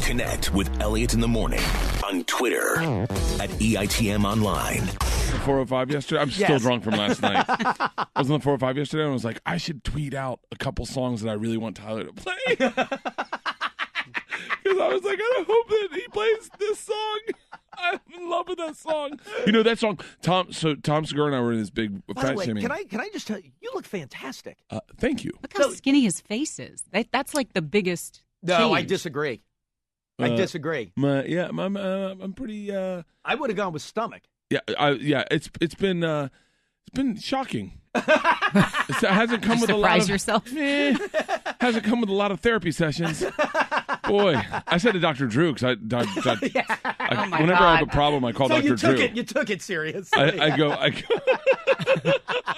Connect with Elliot in the morning on Twitter at EITM Online. 405 yesterday. I'm still drunk from last night. I was on the 405 yesterday and I was like, I should tweet out a couple songs that I really want Tyler to play. Because I was like, I hope that he plays this song. I'm in love with that song. You know that song? Tom Segura and I were in this big fat shaming. Can I just tell you, you look fantastic. Thank you. Look how skinny his face is. That's like the biggest No, change. I disagree. I disagree. I'm pretty. I would have gone with stomach. Yeah, it's been shocking. It hasn't come with a lot of surprise yourself. Hasn't come with a lot of therapy sessions. Boy, I said to Dr. Drew because whenever I have a problem, I call Dr. Drew. You took it serious. I go.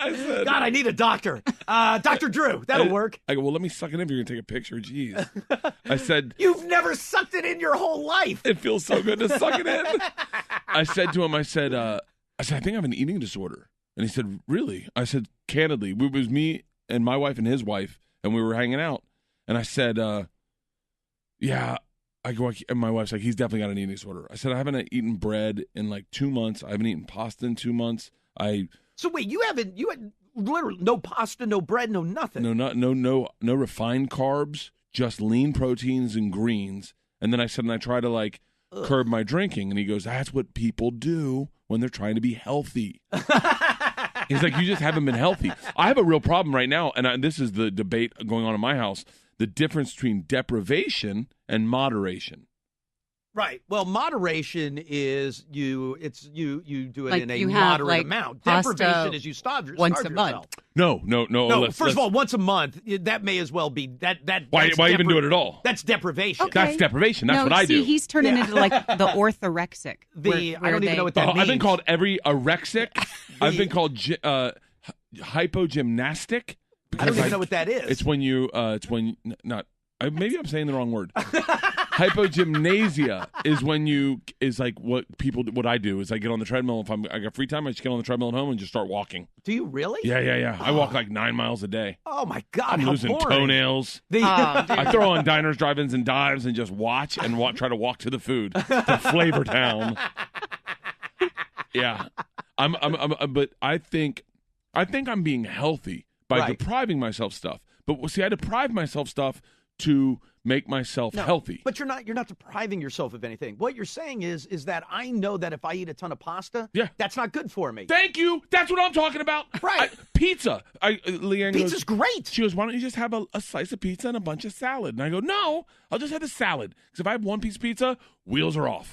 I said, God, I need a doctor. Dr. Drew, that'll work. I go, well, let me suck it in if you're going to take a picture. Jeez. I said, you've never sucked it in your whole life. It feels so good to suck it in. I said to him, I said, I think I have an eating disorder. And he said, really? I said, candidly. It was me and my wife and his wife, and we were hanging out. And I said, yeah. I go, and my wife's like, he's definitely got an eating disorder. I said, I haven't eaten bread in like 2 months. I haven't eaten pasta in 2 months. So wait, you had literally no pasta, no bread, no nothing. No refined carbs, just lean proteins and greens. And then I said, and I try to curb my drinking. And he goes, that's what people do when they're trying to be healthy. He's like, you just haven't been healthy. I have a real problem right now, and this is the debate going on in my house, the difference between deprivation and moderation. Right. Well, moderation is you do it Like in a you have, moderate amount. pasta Deprivation is you starve yourself. once a month. No. First of all, once a month, that may as well be that. Why even do it at all? That's deprivation. Okay. That's deprivation. That's what I do. He's turning into like the orthorexic. I don't even know what that means. I've been called every erexic. I've been called hypogymnastic. I don't even know what that is. It's when you. Maybe I'm saying the wrong word. Hypogymnasia is like what I do is I get on the treadmill. If I got free time, I just get on the treadmill at home and just start walking. Do you really? Yeah. I walk like 9 miles a day. Oh my God, I'm how losing boring. toenails. I throw on diners, drive-ins, and dives and just watch and try to walk to the food to Flavor Town. Yeah, but I think I'm being healthy by depriving myself stuff. But see, I deprive myself stuff to make myself healthy. But you're not depriving yourself of anything. What you're saying is that I know that if I eat a ton of pasta, that's not good for me. Thank you. That's what I'm talking about. Right. Pizza. Leanne Pizza's great. She goes, why don't you just have a slice of pizza and a bunch of salad? And I go, no, I'll just have the salad. Because if I have one piece of pizza, wheels are off.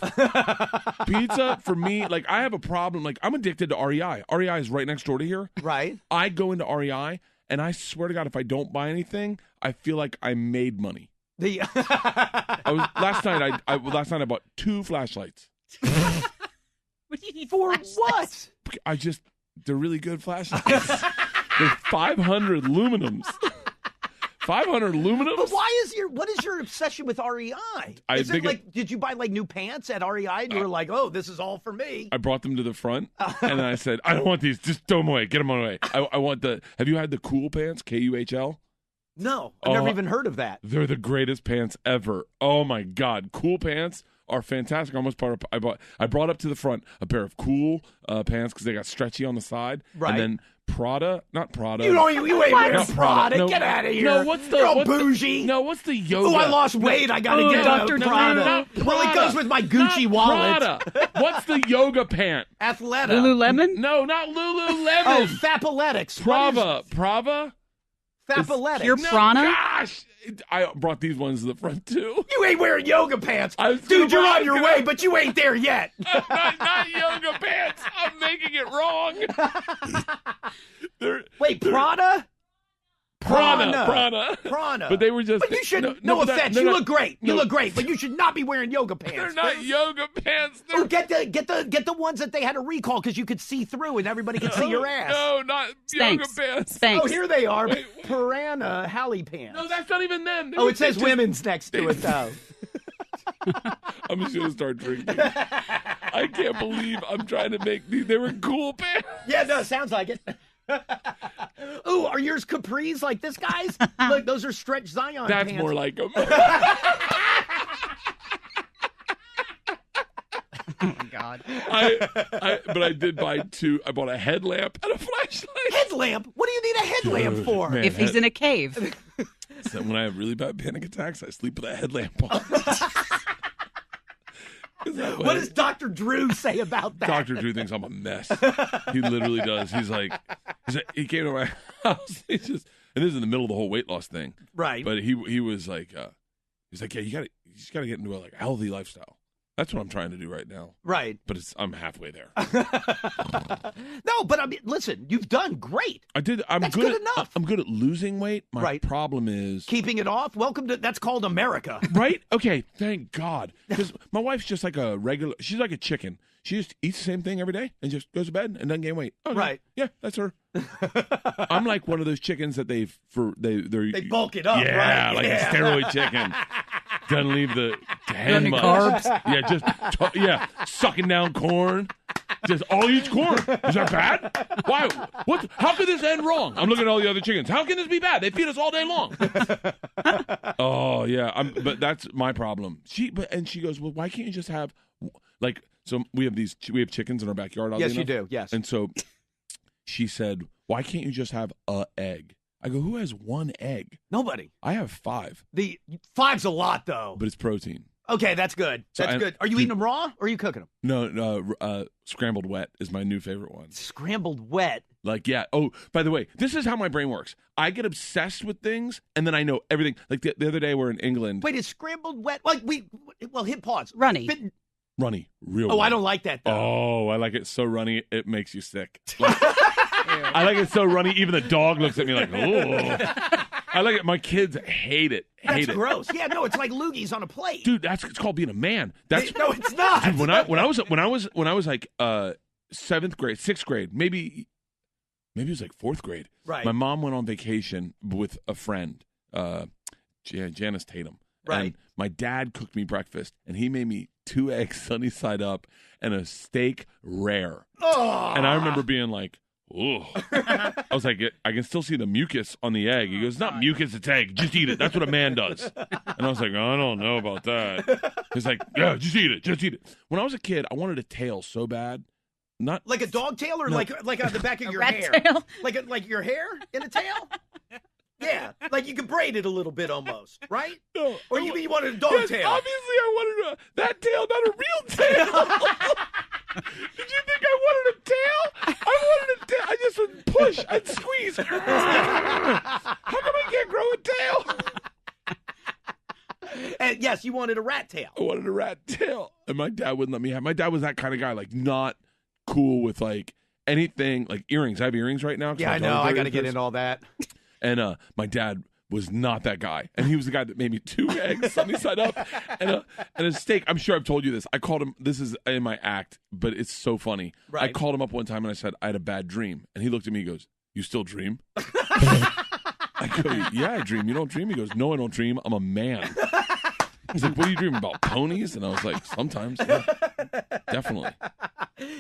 Pizza, for me, I have a problem. I'm addicted to REI. REI is right next door to here. Right. I go into REI, and I swear to God, if I don't buy anything, I feel like I made money. Last night I bought 2 flashlights. What do you need for? What? They're really good flashlights. They're 500 lumens. 500 lumens? But what is your obsession with REI? Did you buy new pants at REI and you were like, oh, this is all for me? I brought them to the front and I said, I don't want these. Just throw them away. Get them away. I want have you had the Cool Pants, KUHL? No, I've never even heard of that. They're the greatest pants ever. Oh my God. Cool Pants are fantastic. I brought up to the front a pair of Cool pants because they got stretchy on the side. Right. And then not Prada. You ain't wearing Prada. No, get out of here. No, what's bougie. What's the yoga? Oh, I lost weight. I got to get Dr. Prada. Not Prada. Well, it goes with my Gucci wallet. Prada. What's the yoga pant? Athleta. Lululemon? No, not Lululemon. Oh, Fapoletics. Prava. Fapoletics. Pure Prana? Gosh, I brought these ones to the front too. You ain't wearing yoga pants. Dude, you're on your way, but you ain't there yet. not yoga pants. I'm making it wrong. Wait, Prada? Prana. But they were just. But you should. No offense. You look great. You look great. But you should not be wearing yoga pants. They're not yoga pants. Get the ones that they had a recall because you could see through and everybody could see your ass. No, not yoga pants. Thanks. Oh, here they are. Piranha Halle pants. No, that's not even them. It says women's next to it though. I'm just gonna start drinking. I can't believe I'm trying to make these. They were Cool Pants. Yeah, no, sounds like it. Ooh, are yours capris like this guy's? Look, those are Stretch Zion That's pants. more like them. Oh, my God. But I did buy 2. I bought a headlamp and a flashlight. Headlamp? What do you need a headlamp for? Man, If he's in a cave. So when I have really bad panic attacks, I sleep with a headlamp on. What does Dr. Drew say about that? Dr. Drew thinks I'm a mess. He literally does. He's like, he came to my house. And this is in the middle of the whole weight loss thing. Right. But he was like, he's like, yeah, you just gotta get into a healthy lifestyle. That's what I'm trying to do right now. Right. But I'm halfway there. No, but I mean, listen, you've done great. I did. That's good enough. I'm good at losing weight. My Right. problem is Keeping it off. Welcome to, that's called America. right. Okay. Thank God. Because my wife's just like she's like a chicken. She just eats the same thing every day and just goes to bed and doesn't gain weight. Okay. Right. Yeah, that's her. I'm like one of those chickens that they bulk it up. Yeah, right? like a steroid chicken. Doesn't leave the hen Any much. carbs? Yeah, just sucking down corn. Just all eats corn. Is that bad? Why? What? How could this end wrong? I'm looking at all the other chickens. How can this be bad? They feed us all day long. Oh yeah, but that's my problem. She goes, well, why can't you just have so we have chickens in our backyard. Yes, you do. Yes. And so she said, why can't you just have an egg? I go, who has 1 egg? Nobody. I have 5. The 5's a lot, though. But it's protein. Okay, that's good. That's good. Are you eating them raw or are you cooking them? No, scrambled wet is my new favorite one. Scrambled wet. Like, yeah. Oh, by the way, this is how my brain works. I get obsessed with things, and then I know everything. Like the other day, we're in England. Wait, is scrambled wet? Like hit pause. Runny. Runny, real. Oh, runny. I don't like that, though. Oh, I like it so runny, it makes you sick. Like, I like it so runny, even the dog looks at me like, oh. I like it. My kids hate it. That's gross. Yeah, no, it's like loogies on a plate. Dude, it's called being a man. No, it's not. Dude, when I was like 7th grade, 6th grade, maybe it was like 4th grade. Right. My mom went on vacation with a friend, Janice Tatum. Right. And my dad cooked me breakfast, and he made me 2 eggs sunny side up and a steak rare. Oh. And I remember being like, oh. I was like, I can still see the mucus on the egg. He goes, not mucus, it's egg. Just eat it. That's what a man does. And I was like, I don't know about that. He's like, yeah, just eat it. Just eat it. When I was a kid, I wanted a tail so bad. Not like a dog tail or like on the back of your rat hair? tail? Like your hair in a tail? Yeah, like you could braid it a little bit almost, right? No. Or you wanted a dog tail? Obviously, I wanted that tail, not a real tail. Did you think I wanted a tail? I wanted a tail. I just would push and squeeze. How come I can't grow a tail? And yes, you wanted a rat tail. I wanted a rat tail. And my dad wouldn't let me have. My dad was that kind of guy, like not cool with like anything, like earrings. I have earrings right now. Yeah, I know. I got to get into all that. And my dad was not that guy. And he was the guy that made me 2 eggs sunny side up and a steak. I'm sure I've told you this. I called him, this is in my act, but it's so funny. Right. I called him up one time and I said, I had a bad dream. And he looked at me and goes, you still dream? I go, yeah, I dream. You don't dream? He goes, no, I don't dream. I'm a man. He's like, what are you dreaming about, ponies? And I was like, sometimes. Yeah, definitely.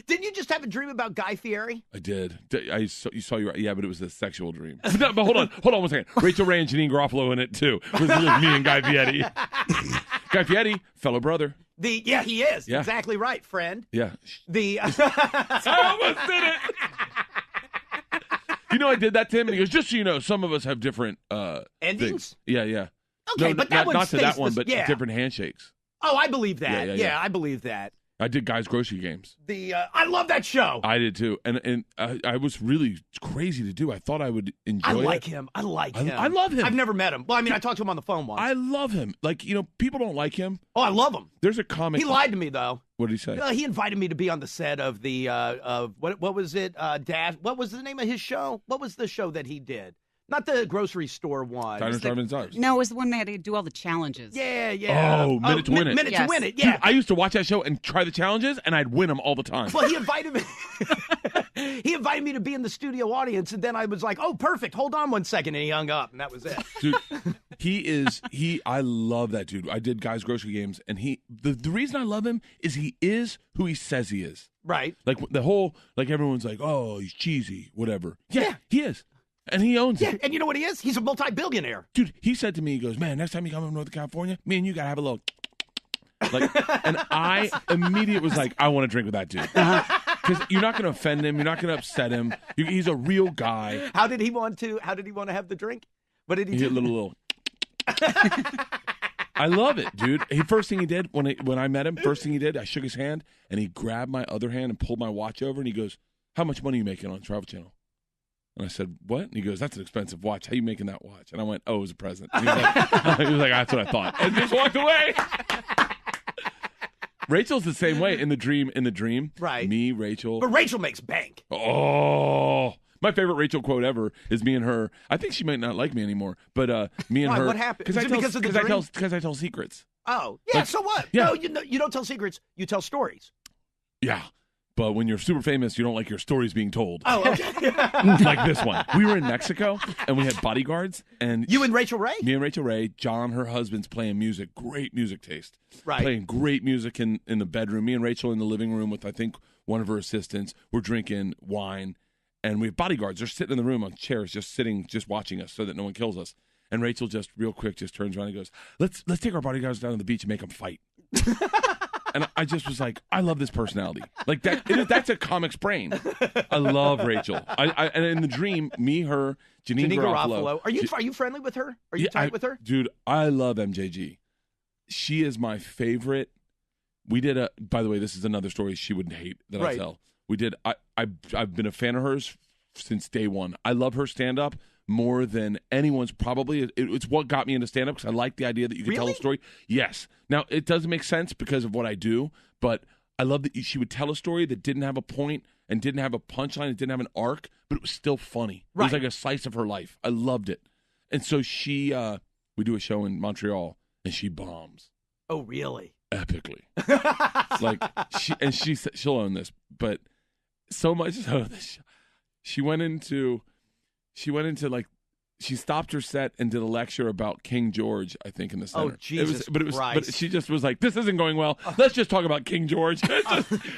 Didn't you just have a dream about Guy Fieri? I did. You saw yeah, but it was a sexual dream. No, but hold on 1 second. Rachel Ray and Janine Garofalo in it too. It was me and Guy Fieri. Guy Fieri, fellow brother. Yeah, he is. Yeah. Exactly right, friend. Yeah. I almost did it. You know, I did that to him, and he goes, just so you know, some of us have different endings. Things. Yeah. Okay, no, but that not to that one, but yeah. different handshakes. Oh, I believe that. Yeah, I believe that. I did Guys Grocery Games. I love that show. I did too, and I was really crazy to do. I thought I would enjoy it. I like him. I love him. I've never met him. Well, I mean, I talked to him on the phone once. I love him. Like, you know, people don't like him. Oh, I love him. There's a comic. He lied to me though. What did he say? He invited me to be on the set of the what was it? Dash. What was the name of his show? What was the show that he did? Not the grocery store one. Diners, Drive-Ins, Dives. No, it was the one they had to do all the challenges. Yeah. Oh, Minute to Win It. Minute to Win It, yeah. Dude, I used to watch that show and try the challenges, and I'd win them all the time. Well, he invited me. He invited me to be in the studio audience, and then I was like, "Oh, perfect. Hold on 1 second," and he hung up, and that was it. Dude, I love that dude. I did Guys Grocery Games, and the reason I love him is he is who he says he is. Right. Like the whole, like everyone's like, oh, he's cheesy, whatever. Yeah. He is. And he owns it. Yeah, and you know what he is? He's a multi-billionaire. Dude, he said to me, he goes, man, next time you come to Northern California, me and you got to have a little. Like, and I immediately was like, I want to drink with that dude. Because you're not going to offend him. You're not going to upset him. He's a real guy. How did he want to have the drink? What did he He do? did a little. I love it, dude. First thing he did when I met him, I shook his hand and he grabbed my other hand and pulled my watch over and he goes, "How much money are you making on Travel Channel?" And I said, "What?" And he goes, "That's an expensive watch. How are you making that watch?" And I went, "Oh, it was a present." And he was like, "That's what I thought," and just walked away. Rachel's the same way in the dream. Right. Me, Rachel. But Rachel makes bank. Oh, my favorite Rachel quote ever is me and her. I think she might not like me anymore, but me and Why? her. What happened? Is it because of the Because I tell secrets. Oh, yeah. Like, So what? yeah. No, you don't tell secrets. You tell stories. Yeah. But when you're super famous, you don't like your stories being told. Oh, okay. Like this one. We were in Mexico, and we had bodyguards. And You and Rachel Ray? Me and Rachel Ray. John, her husband's playing music. Great music taste. Right. Playing great music in the bedroom. Me and Rachel in the living room with, I think, one of her assistants. We're drinking wine. And we have bodyguards. They're sitting in the room on chairs, just watching us so that no one kills us. And Rachel just real quick just turns around and goes, let's take our bodyguards down to the beach and make them fight. And I just was like, I love this personality. Like that's a comic's brain. I love Rachel. And in the dream, me, her, Janine Garofalo. Are you friendly with her? Are you tight with her? Dude, I love MJG. She is my favorite. We did by the way, this is another story she wouldn't hate that I tell. I've been a fan of hers since day one. I love her stand up more than anyone's probably. It's what got me into stand up because I like the idea that you can tell a story. Yes. Now it doesn't make sense because of what I do, but I love that she would tell a story that didn't have a point and didn't have a punchline, it didn't have an arc, but it was still funny. It was like a slice of her life. I loved it. And so we do a show in Montreal and she bombs. Oh, really? Epically. Like she'll own this, but so much so that she went into like she stopped her set and did a lecture about King George, I think, in the center. Oh, Jesus Christ. But she just was like, this isn't going well. Let's just talk about King George.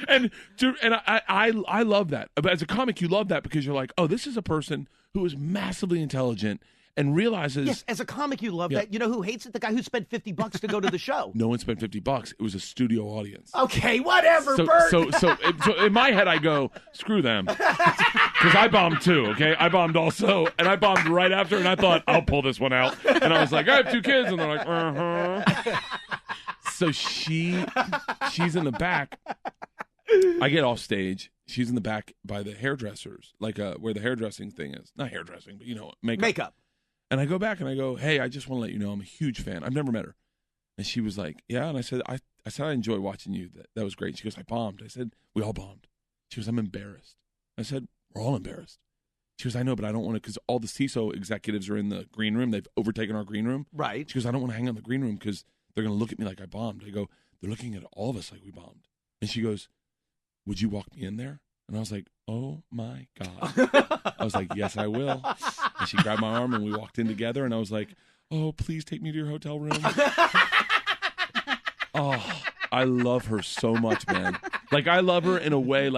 and I love that. But as a comic, you love that because you're like, oh, this is a person who is massively intelligent and realizes. Yes, as a comic, you love that. You know who hates it? The guy who spent $50 to go to the show. No one spent $50. It was a studio audience. Okay, whatever, Bert. So in my head, I go, screw them. Because I bombed too, okay? I bombed also, and I bombed right after, and I thought, I'll pull this one out. And I was like, I have 2 kids. And they're like, uh-huh. So she's in the back. I get off stage. She's in the back by the hairdressers, like where the hairdressing thing is. Not hairdressing, but makeup. And I go back and I go, hey, I just want to let you know I'm a huge fan. I've never met her. And she was like, yeah. And I said, I enjoy watching you. That was great. She goes, I bombed. I said, we all bombed. She goes, I'm embarrassed. I said, we're all embarrassed. She goes, I know, but I don't want to, because all the CISO executives are in the green room. They've overtaken our green room. Right. She goes, I don't want to hang out in the green room because they're going to look at me like I bombed. I go, they're looking at all of us like we bombed. And she goes, would you walk me in there? And I was like, oh, my God. I was like, yes, I will. And she grabbed my arm, and we walked in together, and I was like, oh, please take me to your hotel room. Oh, I love her so much, man. Like, I love her in a way,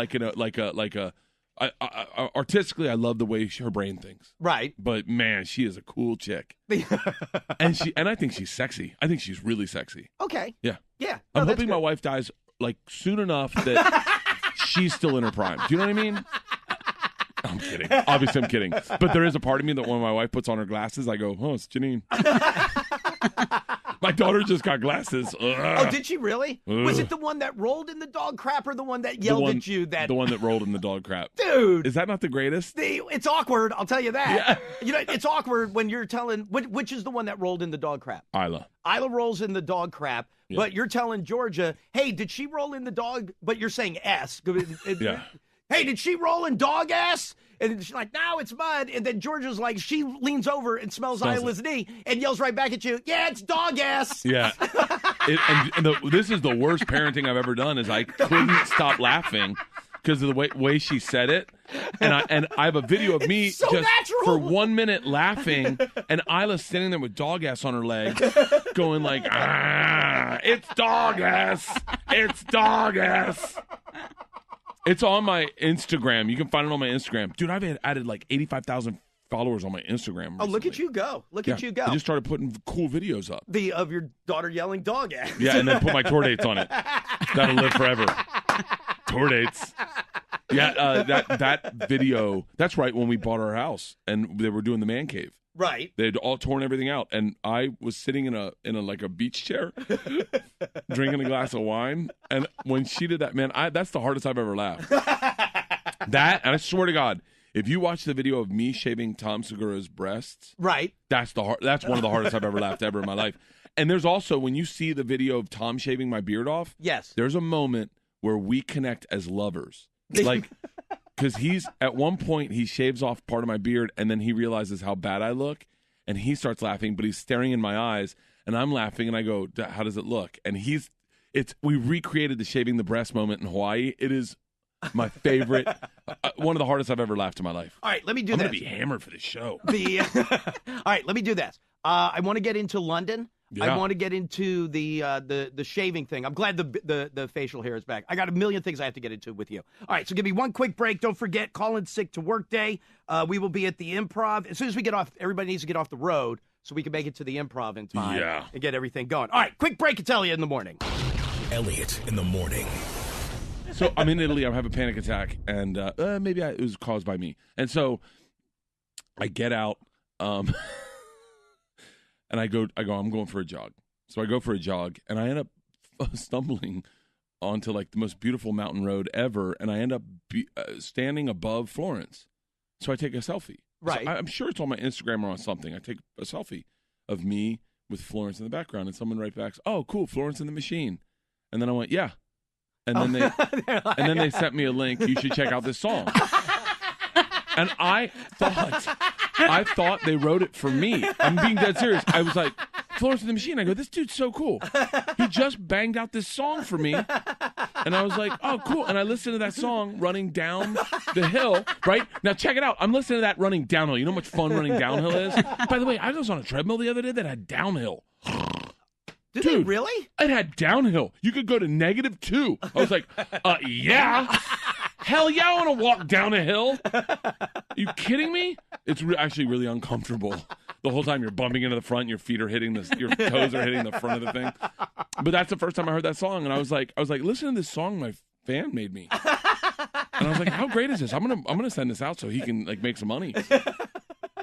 artistically, I love the way her brain thinks. Right. But, man, she is a cool chick. and I think she's sexy. I think she's really sexy. Okay. Yeah. Yeah. I'm hoping my wife dies, like, soon enough that she's still in her prime. Do you know what I mean? I'm kidding. Obviously, I'm kidding. But there is a part of me that when my wife puts on her glasses, I go, oh, it's Janine. My daughter just got glasses. Ugh. Oh, did she really? Ugh. Was it the one that rolled in the dog crap or the one that yelled at you? The one that rolled in the dog crap. Dude. Is that not the greatest? It's awkward, I'll tell you that. Yeah. You know, it's awkward when you're telling, which is the one that rolled in the dog crap? Isla rolls in the dog crap, but you're telling Georgia, hey, did she roll in the dog? But you're saying S. Yeah. Hey, did she roll in dog ass? And she's like, no, it's mud. And then Georgia's like, she leans over and smells Isla's knee and yells right back at you, yeah, it's dog ass. Yeah. This is the worst parenting I've ever done is I couldn't stop laughing because of the way she said it. And I have a video of me so just natural. for 1 minute laughing and Isla standing there with dog ass on her leg going like, it's dog ass. It's dog ass. It's on my Instagram. You can find it on my Instagram. Dude, I've added like 85,000 followers on my Instagram. Oh, look recently. at you go! Look at you go! I just started putting cool videos up. Of your daughter yelling dog ass. Yeah, and then put my tour dates on it. That'll live forever. Tour dates. Yeah, that video. That's right. When we bought our house and they were doing the man cave. Right. They'd all torn everything out, and I was sitting in a like a beach chair, drinking a glass of wine. And when she did that, man, that's the hardest I've ever laughed. That, and I swear to God, if you watch the video of me shaving Tom Segura's breasts, right, that's one of the hardest I've ever laughed ever in my life. And there's also, when you see the video of Tom shaving my beard off, yes, there's a moment where we connect as lovers, like. Because at one point, he shaves off part of my beard, and then he realizes how bad I look, and he starts laughing, but he's staring in my eyes, and I'm laughing, and I go, how does it look? And we recreated the shaving the breast moment in Hawaii. It is my favorite, one of the hardest I've ever laughed in my life. All right, let me do I'm this. going to be hammered for this show. All right, let me do this. I want to get into London. Yeah. I want to get into the shaving thing. I'm glad the facial hair is back. I got a million things I have to get into with you. All right, so give me one quick break. Don't forget, Colin's sick to work day. We will be at the Improv. As soon as we get off, everybody needs to get off the road so we can make it to the Improv in time and get everything going. All right, quick break. I'll tell you in the morning. Elliot in the morning. So I'm in Italy. I have a panic attack, and maybe it was caused by me. And so I get out. And I go, I'm going for a jog. So I go for a jog, and I end up stumbling onto like the most beautiful mountain road ever, and I end up standing above Florence. So I take a selfie. Right. So I'm sure it's on my Instagram or on something. I take a selfie of me with Florence in the background, and someone right back, "Oh, cool, Florence in the Machine." And then I went, "Yeah." And then they sent me a link. You should check out this song. And I thought they wrote it for me. I'm being dead serious. I was like, Florence and the Machine. I go, this dude's so cool. He just banged out this song for me. And I was like, oh, cool. And I listened to that song running down the hill, right? Now, check it out. I'm listening to that running downhill. You know how much fun running downhill is? By the way, I was on a treadmill the other day that had downhill. Did they really? It had downhill. You could go to -2. I was like, yeah. Hell yeah, I want to walk down a hill. Are you kidding me? It's actually really uncomfortable. The whole time you're bumping into the front, your feet are hitting your toes are hitting the front of the thing. But that's the first time I heard that song, and I was like, listen to this song my fan made me. And I was like, how great is this? I'm gonna send this out so he can like make some money.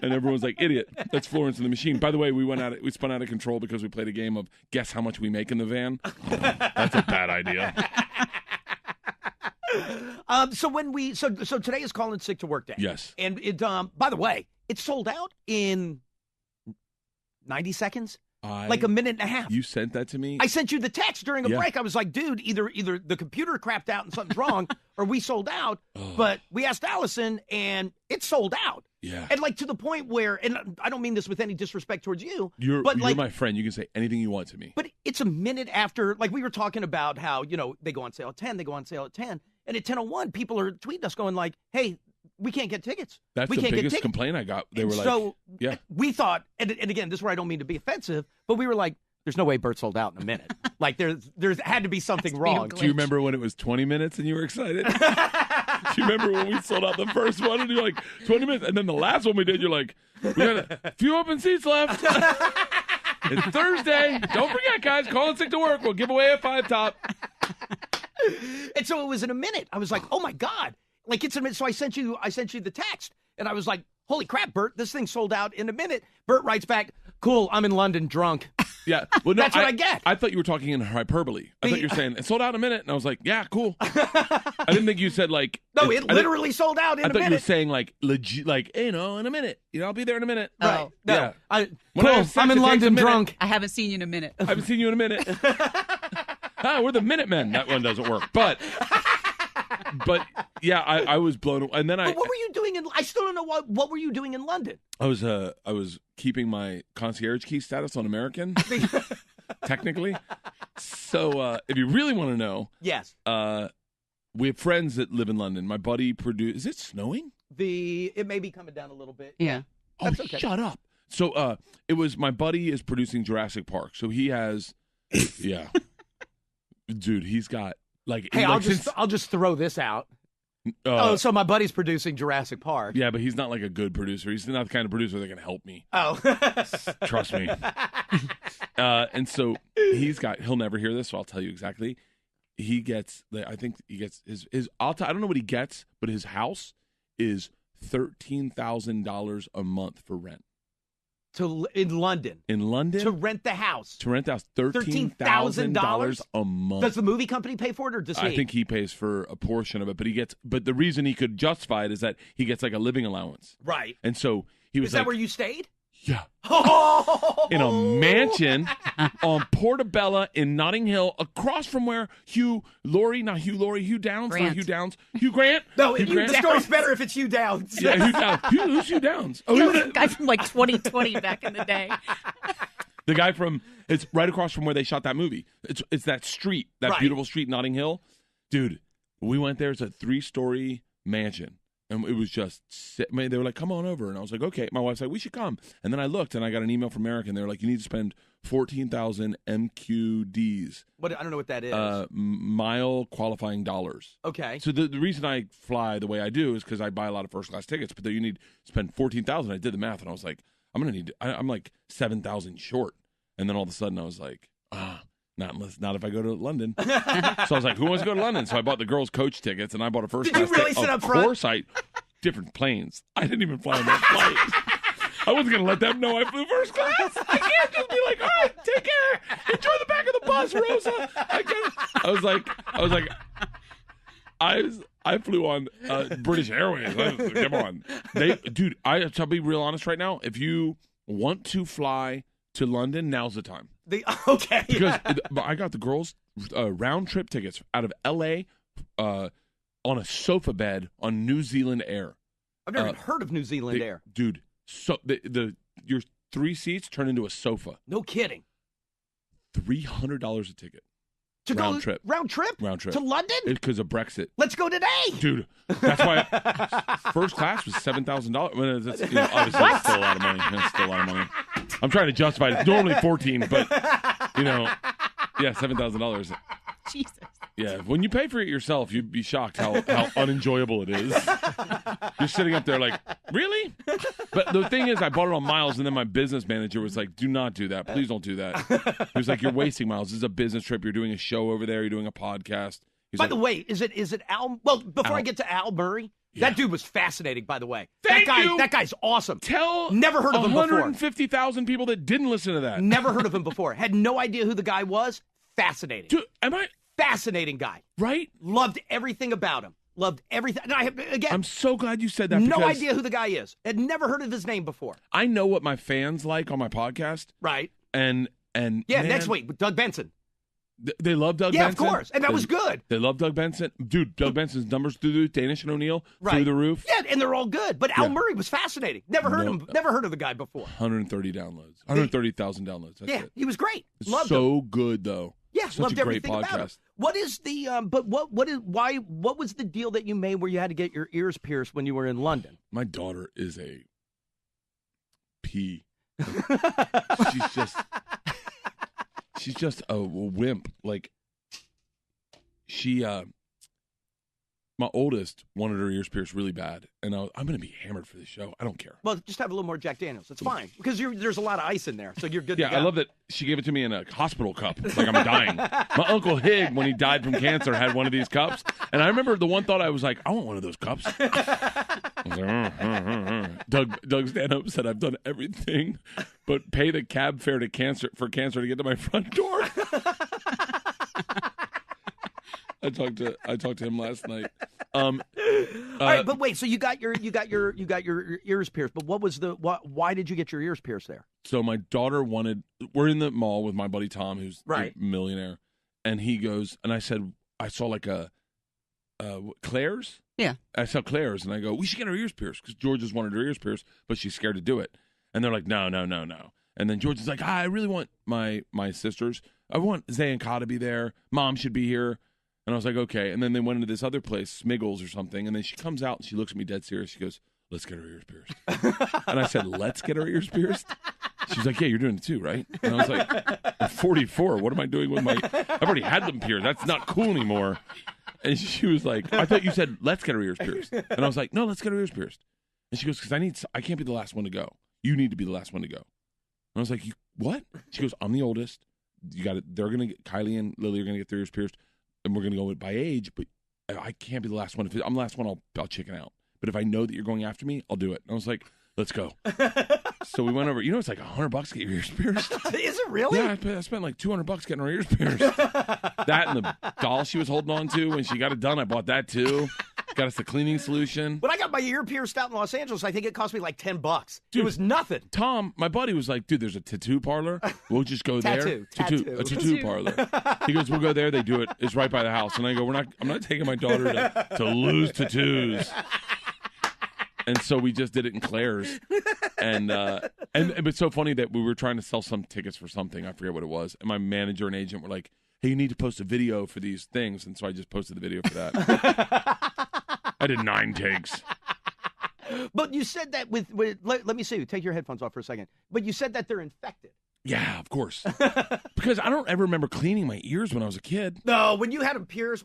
And everyone's like, idiot. That's Florence and the Machine. By the way, we spun out of control because we played a game of guess how much we make in the van. That's a bad idea. So today is Colin's sick to work day. Yes. And it by the way, it's sold out in 90 seconds. Like a minute and a half. You sent that to me? I sent you the text during a break. I was like, dude, either the computer crapped out and something's wrong, or we sold out. But we asked Allison, and it's sold out. Yeah. And like to the point where, and I don't mean this with any disrespect towards you. You're like, my friend. You can say anything you want to me. But it's a minute after, like we were talking about how, they go on sale at 10, they go on sale at 10. And at 10:01, people are tweeting us going like, hey, we can't get tickets. That's the biggest complaint I got. They were like, so yeah. We thought, and again, this is where I don't mean to be offensive, but we were like, there's no way Bert sold out in a minute. Like there's had to be something wrong. Do you remember when it was 20 minutes and you were excited? Do you remember when we sold out the first one and you're like 20 minutes? And then the last one we did, you're like, we got a few open seats left. It's Thursday. Don't forget, guys, call in sick to work. We'll give away a 5-top. And so it was in a minute. I was like, oh my God. Like it's a minute. So I sent you the text and I was like, holy crap, Bert, this thing sold out in a minute. Bert writes back, cool, I'm in London drunk. Yeah. Well, no, that's what I get. I thought you were talking in hyperbole. I thought you were saying it sold out in a minute. And I was like, yeah, cool. I didn't think you said like. No, it literally sold out in a minute. I thought you were saying like legit, like, in a minute. I'll be there in a minute. Right. Oh. No. Yeah. Cool, I'm in London drunk. I haven't seen you in a minute. I haven't seen you in a minute. We're the Minutemen. That one doesn't work. But yeah, I was blown away. And then But what were you doing I still don't know what were you doing in London? I was keeping my concierge key status on American, technically. So if you really want to know, yes, we have friends that live in London. My buddy Is it snowing? It may be coming down a little bit. Yeah. That's okay. Shut up. So it was my buddy is producing Jurassic Park. So he has, yeah, dude, he's got like. Hey, like, I'll just throw this out. So my buddy's producing Jurassic Park. Yeah, but he's not like a good producer. He's not the kind of producer that can help me. Oh. Trust me. And so he'll never hear this, so I'll tell you exactly. I think he gets his I don't know what he gets, but his house is $13,000 a month for rent. In London. In London? To rent the house. $13,000 a month. Does the movie company pay for it, or does he? I think he pays for a portion of it, but the reason he could justify it is that he gets like a living allowance. Right. And so he was Is that where you stayed? Yeah. In a mansion on Portobello in Notting Hill, across from where Hugh Downs. Grant. Hugh Grant? No, Hugh Grant? the story's better if it's Hugh Downs. Yeah, Hugh Downs. Who's Hugh Downs? Oh, He was a guy from like 2020 back in the day. the guy it's right across from where they shot that movie. It's that street, that Right. beautiful street, Notting Hill. Dude, we went there. It's a 3-story mansion. And it was just, they were like, come on over. And I was like, okay. My wife's like, we should come. And then I looked, and I got an email from Eric, and they were like, you need to spend 14,000 MQDs. I don't know what that is. Mile qualifying dollars. Okay. So the reason I fly the way I do is because I buy a lot of first-class tickets, but then you need to spend 14,000. I did the math, and I was like, I'm like 7,000 short. And then all of a sudden, I was like, not if I go to London. So I was like, who wants to go to London? So I bought the girls' coach tickets, and I bought a first class Did you really sit up front? Of course different planes. I didn't even fly on that flight. I wasn't going to let them know I flew first class. I can't just be like, all right, take care. Enjoy the back of the bus, Rosa. I flew on British Airways. Come on. I'll be real honest right now. If you want to fly to London, now's the time. Okay. Because I got the girls round trip tickets out of L.A. On a sofa bed on New Zealand Air. I've never even heard of New Zealand Air. Dude, so your 3 seats turn into a sofa. No kidding. $300 a ticket. To round go trip. Round trip? Round trip. To London? Because of Brexit. Let's go today. Dude, that's why first class was $7,000. Well, obviously, it's still a lot of money. It's still a lot of money. I'm trying to justify it. It's normally 14, but $7,000. Jesus. Yeah, when you pay for it yourself, you'd be shocked how unenjoyable it is. You're sitting up there like, really? But the thing is, I bought it on miles, and then my business manager was like, do not do that. Please don't do that. He was like, you're wasting miles. This is a business trip. You're doing a show over there. You're doing a podcast. By the way, is it Al? Well, before I get to Al Murray, that dude was fascinating, by the way. Thank you. That guy's awesome. Never heard of him before. 150,000 people that didn't listen to that. Never heard of him before. Had no idea who the guy was. Fascinating. Dude, Fascinating guy. Right? Loved everything about him. Loved everything. And I'm so glad you said that. No idea who the guy is. Had never heard of his name before. I know what my fans like on my podcast. Right. And man, next week with Doug Benson. They love Doug Benson. Yeah, of course. And that was good. They love Doug Benson. Dude, Doug Benson's numbers through the roof. Danish and O'Neill through the roof. Yeah, and they're all good. But Al Murray was fascinating. Never heard of the guy before. 130 downloads. 130,000 downloads. That's it. He was great. Loved so him. Good though. Yeah, such loved a great everything podcast. About it. What is the what was the deal that you made where you had to get your ears pierced when you were in London? My daughter is a P. she's just a wimp. Like my oldest wanted her ears pierced really bad, and I'm going to be hammered for this show. I don't care. Well, just have a little more Jack Daniels. It's fine because there's a lot of ice in there, so you're good. Yeah, to go. I love that she gave it to me in a hospital cup, like I'm dying. My Uncle Hig, when he died from cancer, had one of these cups, and I remember the one thought I was like, I want one of those cups. I was like, Doug Stanhope said, I've done everything but pay the cab fare to cancer to get to my front door. I talked to him last night. All right, but wait. So you got your ears pierced. But why did you get your ears pierced there? So my daughter we're in the mall with my buddy Tom, who's right. a millionaire, and he goes, and I said, I saw like a Claire's. Yeah. I saw Claire's, and I go, we should get our ears pierced because George just wanted her ears pierced, but she's scared to do it. And they're like, no. And then George is like, I really want my sisters. I want Zay and Ka to be there. Mom should be here. And I was like, okay. And then they went into this other place, Smiggles or something. And then she comes out and she looks at me dead serious. She goes, let's get her ears pierced. And I said, let's get her ears pierced? She's like, yeah, you're doing it too, right? And I was like, I'm 44. What am I doing with I've already had them pierced. That's not cool anymore. And she was like, I thought you said, let's get our ears pierced. And I was like, no, let's get our ears pierced. And she goes, because I can't be the last one to go. You need to be the last one to go. And I was like, what? She goes, I'm the oldest. You got it. They're going to get, Kylie and Lily are going to get their ears pierced. And we're going to go by age, but I can't be the last one. If I'm the last one, I'll chicken out. But if I know that you're going after me, I'll do it. And I was like, let's go. So we went over. You know, it's like $100 to get your ears pierced. Is it really? Yeah, I spent like $200 getting her ears pierced. That and the doll she was holding on to when she got it done, I bought that too. Got us the cleaning solution. When I got my ear pierced out in Los Angeles, I think it cost me like $10. Dude, it was nothing. Tom, my buddy, was like, dude, there's a tattoo parlor. We'll just go there. Tattoo. A tattoo parlor. He goes, we'll go there. They do it. It's right by the house. And I go, I'm not taking my daughter to lose tattoos. And so we just did it in Claire's. And it's so funny that we were trying to sell some tickets for something. I forget what it was. And my manager and agent were like, hey, you need to post a video for these things. And so I just posted the video for that. I did 9 takes. But you said that let me see. Take your headphones off for a second. But you said that they're infected. Yeah, of course. Because I don't ever remember cleaning my ears when I was a kid. No, when you had them pierced,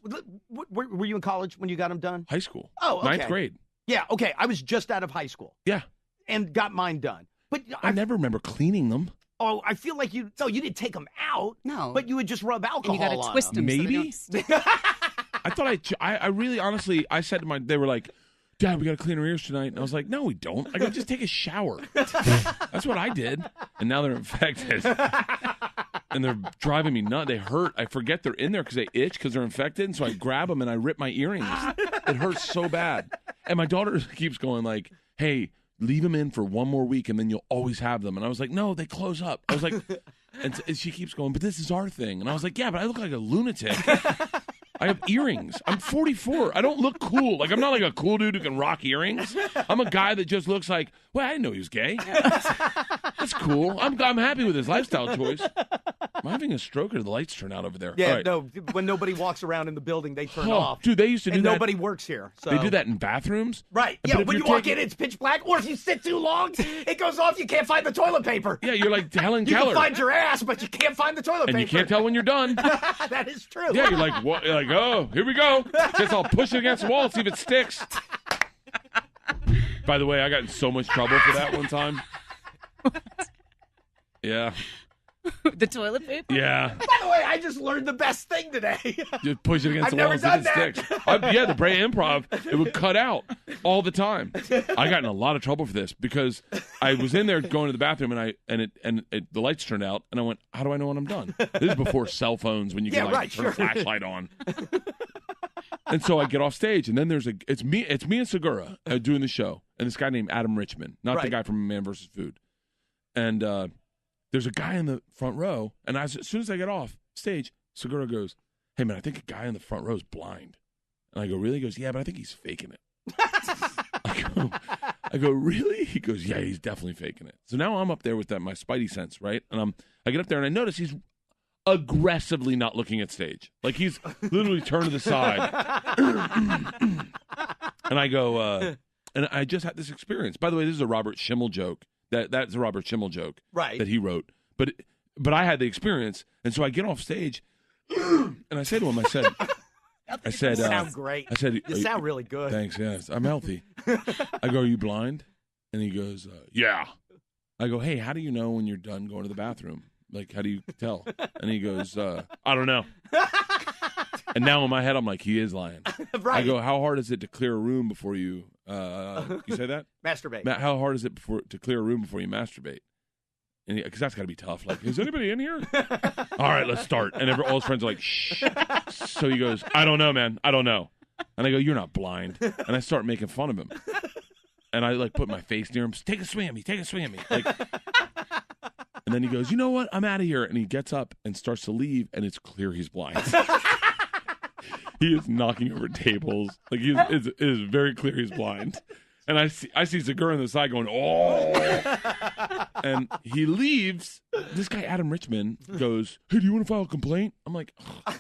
were you in college when you got them done? High school. Oh, okay. 9th grade. Yeah, okay. I was just out of high school. Yeah. And got mine done. But I never remember cleaning them. Oh, I feel like you didn't take them out. No. But you would just rub alcohol And you got to twist them. Maybe? So they don't I thought I really honestly, I said to they were like, Dad, we got to clean our ears tonight. And I was like, no, we don't. I go, just take a shower. That's what I did. And now they're infected. And they're driving me nuts. They hurt. I forget they're in there because they itch because they're infected. And so I grab them and I rip my earrings. It hurts so bad. And my daughter keeps going like, hey, leave them in for one more week and then you'll always have them. And I was like, no, they close up. I was like, and she keeps going, but this is our thing. And I was like, yeah, but I look like a lunatic. I have earrings. I'm 44. I don't look cool. Like, I'm not like a cool dude who can rock earrings. I'm a guy that just looks like, well, I didn't know he was gay. That's cool. I'm happy with his lifestyle choice. Am I having a stroke or the lights turn out over there? Yeah, right. no, when nobody walks around in the building, they turn off. Dude, they used to do and that. nobody works here. So. They do that in bathrooms. Right. But Yeah, if when you're you walk in, it's pitch black. Or if you sit too long, it goes off. You can't find the toilet paper. Yeah, you're like Helen You Keller. can find your ass, but you can't find the toilet paper. And you can't tell when you're done. That is true. Yeah, you're like, what? You're like, oh, here we go. Guess I'll push it against the wall, see if it sticks. By the way, I got in so much trouble for that one time. Yeah. The toilet paper? Yeah. By the way, I just learned the best thing today. Just push it against the wall I've and see never if it done sticks. Yeah, the Brea Improv, it would cut out all the time. I got in a lot of trouble for this because I was in there going to the bathroom and the lights turned out and I went, how do I know when I'm done? This is before cell phones when you can turn a flashlight on. And so I get off stage and then it's me and Segura doing the show and this guy named Adam Richman, not the guy from Man vs. Food. And there's a guy in the front row, and as soon as I get off stage, Segura goes, hey, man, I think a guy in the front row is blind. And I go, really? He goes, yeah, but I think he's faking it. I go, really? He goes, yeah, he's definitely faking it. So now I'm up there with my spidey sense, right? And I get up there, and I notice he's aggressively not looking at stage. Like he's literally turned to the side. And I go, and I just had this experience. By the way, this is a Robert Schimmel joke. That's a Robert Schimmel joke that he wrote. But I had the experience, and so I get off stage, and I say to him, I said, You sound great. I said, you sound really good. Thanks, yes, I'm healthy. I go, are you blind? And he goes, yeah. I go, hey, how do you know when you're done going to the bathroom? Like, how do you tell? And he goes, I don't know. And now in my head, I'm like, he is lying. Right. I go, how hard is it to clear a room before you, you say that? Masturbate. How hard is it to clear a room before you masturbate? And because that's got to be tough. Like, is anybody in here? All right, let's start. And all his friends are like, shh. So he goes, I don't know, man. I don't know. And I go, you're not blind. And I start making fun of him. And I like put my face near him. Take a swing at me. Take a swing at me. Like, and then he goes, you know what? I'm out of here. And he gets up and starts to leave. And it's clear he's blind. He is knocking over tables. Like it is very clear he's blind. And I see Segura on the side going, oh. And he leaves. This guy, Adam Richman, goes, hey, do you want to file a complaint? I'm like, ugh.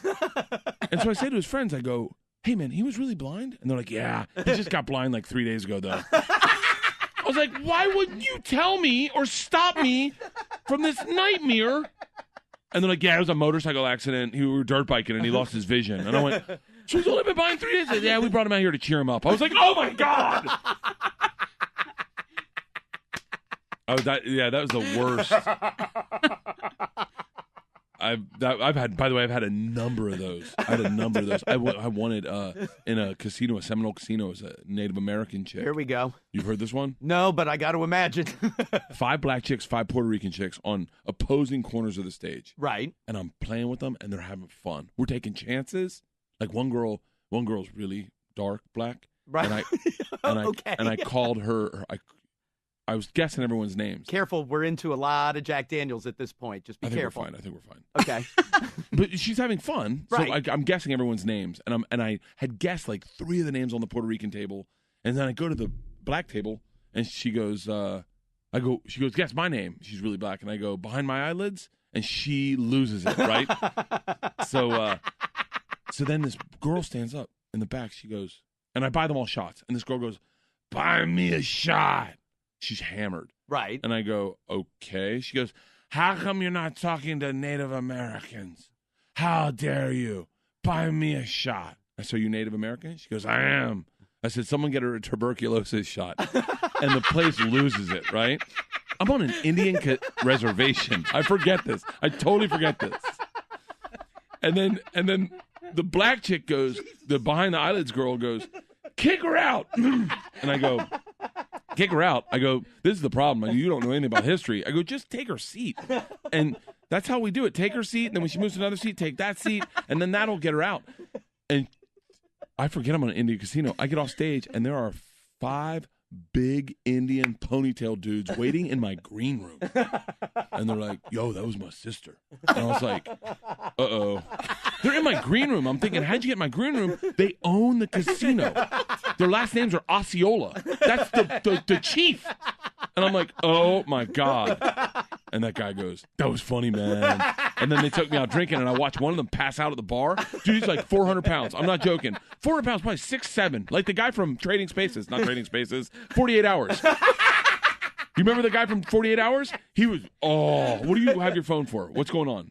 And so I say to his friends, I go, hey, man, he was really blind? And they're like, yeah, he just got blind like 3 days ago, though. I was like, why wouldn't you tell me or stop me from this nightmare And they're like, yeah, it was a motorcycle accident. We were dirt biking, and he lost his vision. And I went, so he's only been behind 3 days? Yeah, we brought him out here to cheer him up. I was like, oh, my God. That was the worst. I've had a number of those. I wanted in a casino, a Seminole casino, as a Native American chick. Here we go. You've heard this one? No, but I got to imagine. 5 black chicks, 5 Puerto Rican chicks on opposing corners of the stage. Right. And I'm playing with them, and they're having fun. We're taking chances. Like one girl's really dark black. Right. And I called her. I was guessing everyone's names. Careful, we're into a lot of Jack Daniels at this point. Just be careful. I think we're fine. Okay. But she's having fun, right. So I'm guessing everyone's names, and I had guessed like 3 of the names on the Puerto Rican table, and then I go to the black table, and she goes, she goes, guess my name. She's really black, and I go, behind my eyelids, and she loses it, right? So then this girl stands up in the back. She goes, and I buy them all shots, and this girl goes, buy me a shot. She's hammered. Right. And I go, okay. She goes, how come you're not talking to Native Americans? How dare you? Buy me a shot. I said, you Native American? She goes, I am. I said, someone get her a tuberculosis shot. And the place loses it, right? I'm on an Indian reservation. I forget this. I totally forget this. And then the black chick goes, the behind the eyelids girl goes, kick her out. And I go, kick her out. I go, this is the problem. I go, you don't know anything about history. I go, just take her seat. And that's how we do it. Take her seat, and then when she moves to another seat, take that seat, and then that'll get her out. And I forget I'm on an Indian casino. I get off stage, and there are 5 big Indian ponytail dudes waiting in my green room. And they're like, yo, that was my sister. And I was like, uh-oh. They're in my green room. I'm thinking, how'd you get in my green room? They own the casino. Their last names are Osceola. That's the chief. And I'm like, oh, my God. And that guy goes, that was funny, man. And then they took me out drinking, and I watched one of them pass out at the bar. Dude, he's like 400 pounds. I'm not joking. 400 pounds, probably 6'7". Like the guy from Trading Spaces. Not Trading Spaces. 48 Hours. You remember the guy from 48 Hours? He was, what do you have your phone for? What's going on?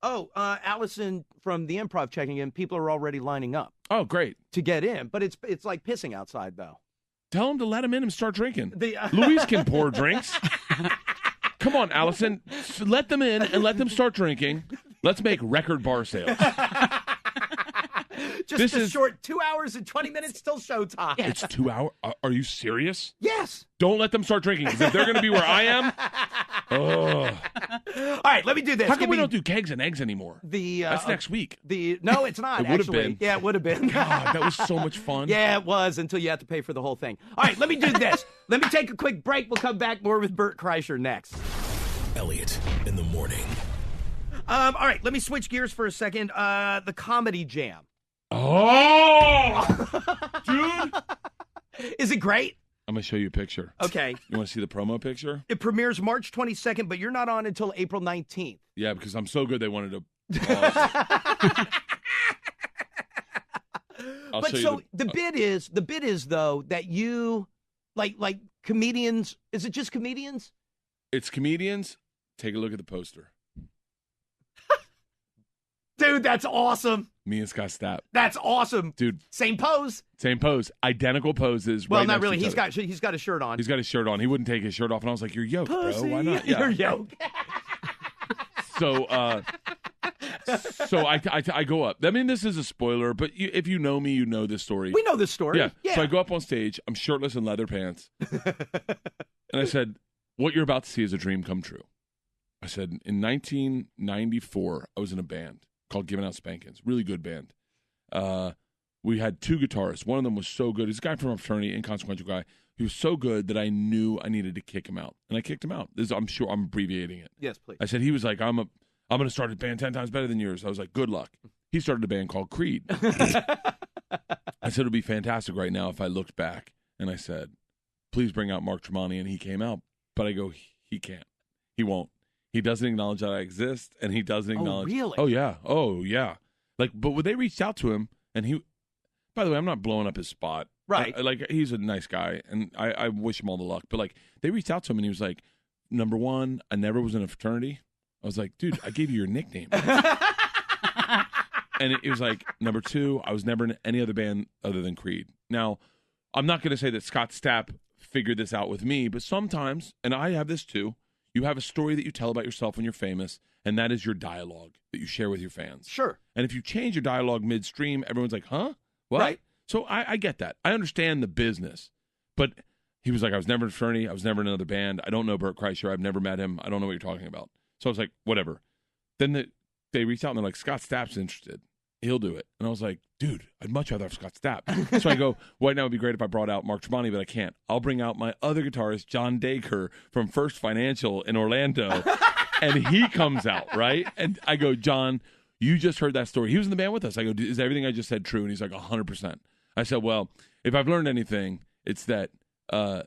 Allison from the Improv checking in. People are already lining up. Oh, great. To get in. But it's like pissing outside, though. Tell him to let him in and start drinking. Luis can pour drinks. Come on, Allison. Let them in and let them start drinking. Let's make record bar sales. Just short 2 hours and 20 minutes till showtime. It's 2 hours? Are you serious? Yes. Don't let them start drinking, because if they're going to be where I am, All right, let me do this. How come we don't do kegs and eggs anymore? That's next week. No, it's not. It would have been. Yeah, it would have been. God, that was so much fun. Yeah, it was, until you have to pay for the whole thing. All right, let me do this. Let me take a quick break. We'll come back more with Bert Kreischer next. Elliot in the morning. All right, let me switch gears for a second. The Comedy Jam. Oh, dude. Is it great? I'm going to show you a picture. Okay. You want to see the promo picture? It premieres March 22nd, but you're not on until April 19th. Yeah, because I'm so good they wanted to pause. But so the bit is though that you like comedians. Is it just comedians? It's comedians. Take a look at the poster. Dude, that's awesome. Me and Scott Stapp. That's awesome. Dude. Same pose. Same pose. Identical poses. Well, right not really. He's got a shirt on. He's got his shirt on. He wouldn't take his shirt off. And I was like, you're yoked, Pussy. bro. Why not? Yeah. You're yoked. So I go up. I mean, this is a spoiler, but if you know me, you know this story. We know this story. Yeah. So I go up on stage. I'm shirtless in leather pants. And I said, what you're about to see is a dream come true. I said, in 1994, I was in a band called Giving Out Spankings. Really good band. We had 2 guitarists. One of them was so good. He's a guy from a fraternity, inconsequential guy. He was so good that I knew I needed to kick him out. And I kicked him out. I'm sure I'm abbreviating it. Yes, please. I said, he was like, I'm going to start a band 10 times better than yours. I was like, good luck. He started a band called Creed. I said, it would be fantastic right now if I looked back and I said, please bring out Mark Tremonti. And he came out. But I go, he can't. He won't. He doesn't acknowledge that I exist, and he doesn't acknowledge. Oh, really? Oh, yeah. Like, but when they reached out to him, and he, by the way, I'm not blowing up his spot. Right. Like, he's a nice guy, and I wish him all the luck. But, like, they reached out to him, and he was like, number one, I never was in a fraternity. I was like, dude, I gave you your nickname. And it was like, number two, I was never in any other band other than Creed. Now, I'm not going to say that Scott Stapp figured this out with me, but sometimes, and I have this too, you have a story that you tell about yourself when you're famous, and that is your dialogue that you share with your fans. Sure. And if you change your dialogue midstream, everyone's like, huh? What? Right. So I get that. I understand the business. But he was like, I was never in a fraternity. I was never in another band. I don't know Bert Kreischer. I've never met him. I don't know what you're talking about. So I was like, whatever. Then they reached out and they're like, Scott Stapp's interested. He'll do it. And I was like, dude, I'd much rather have Scott Stapp. So I go, well, right now it would be great if I brought out Mark Tremonti, but I can't. I'll bring out my other guitarist, John Dacre from First Financial in Orlando. And he comes out, right? And I go, John, you just heard that story. He was in the band with us. I go, is everything I just said true? And he's like, 100%. I said, well, if I've learned anything, it's that I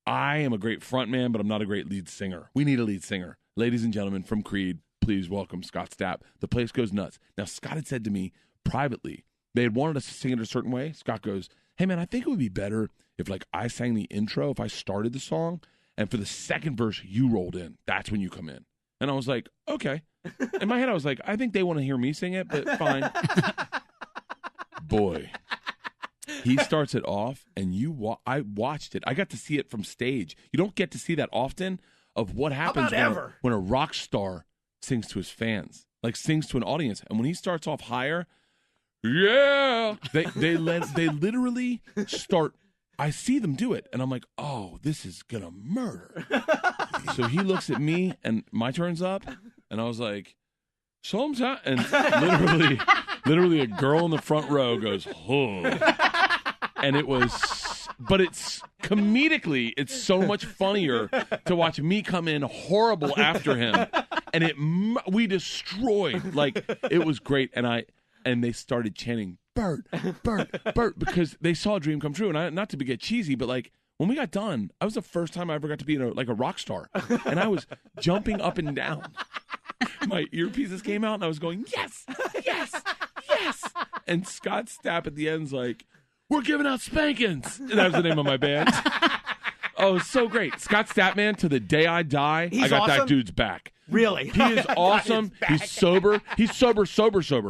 am a great front man, but I'm not a great lead singer. We need a lead singer. Ladies and gentlemen, from Creed, please welcome Scott Stapp. The place goes nuts. Now, Scott had said to me privately, they had wanted us to sing it a certain way. Scott goes, hey, man, I think it would be better if, like, I sang the intro, if I started the song, and for the second verse, you rolled in. That's when you come in. And I was like, okay. In my head, I was like, I think they want to hear me sing it, but fine. Boy. He starts it off, and I watched it. I got to see it from stage. You don't get to see that often of what happens when a rock star sings to his fans, like sings to an audience. And when he starts off higher, yeah, they literally start. I see them do it, and I'm like, oh, this is gonna murder. So he looks at me, and my turn's up, and I was like, sometimes, and literally a girl in the front row goes, oh. And it was, but it's comedically, it's so much funnier to watch me come in horrible after him. And we destroyed, like, it was great. And they started chanting, Bert, Bert, Bert, because they saw a dream come true. And not to get cheesy, but like, when we got done, that was the first time I ever got to be in a rock star. And I was jumping up and down. My earpieces came out and I was going, yes, yes, yes. And Scott Stapp at the end's like, we're giving out spankings. That was the name of my band. Oh, so great. Scott Stapp, man, to the day I die, I got awesome. That dude's back. Really? He is awesome. He's sober. He's sober.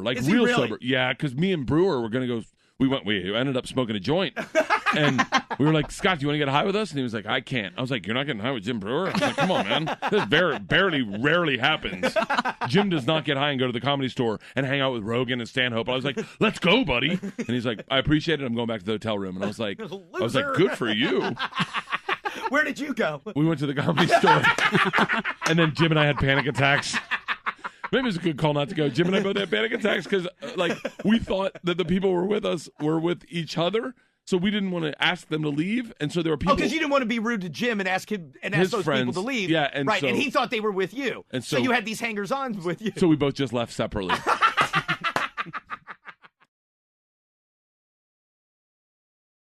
Like is real really? Sober. Yeah, because me and Brewer were going to go. We ended up smoking a joint. And we were like, Scott, do you want to get high with us? And he was like, I can't. I was like, you're not getting high with Jim Brewer? I was like, come on, man. This rarely happens. Jim does not get high and go to the Comedy Store and hang out with Rogan and Stanhope. I was like, let's go, buddy. And he's like, I appreciate it. I'm going back to the hotel room. And I was like, good for you. Where did you go? We went to the Comedy Store. And then Jim and I had panic attacks. Maybe it was a good call not to go. Jim and I both had panic attacks because, like, we thought that the people were with us were with each other, so we didn't want to ask them to leave. And so there were people. Oh, because you didn't want to be rude to Jim and ask those friends, people to leave. Yeah, and right. And he thought they were with you. And so you had these hangers-on with you. So we both just left separately.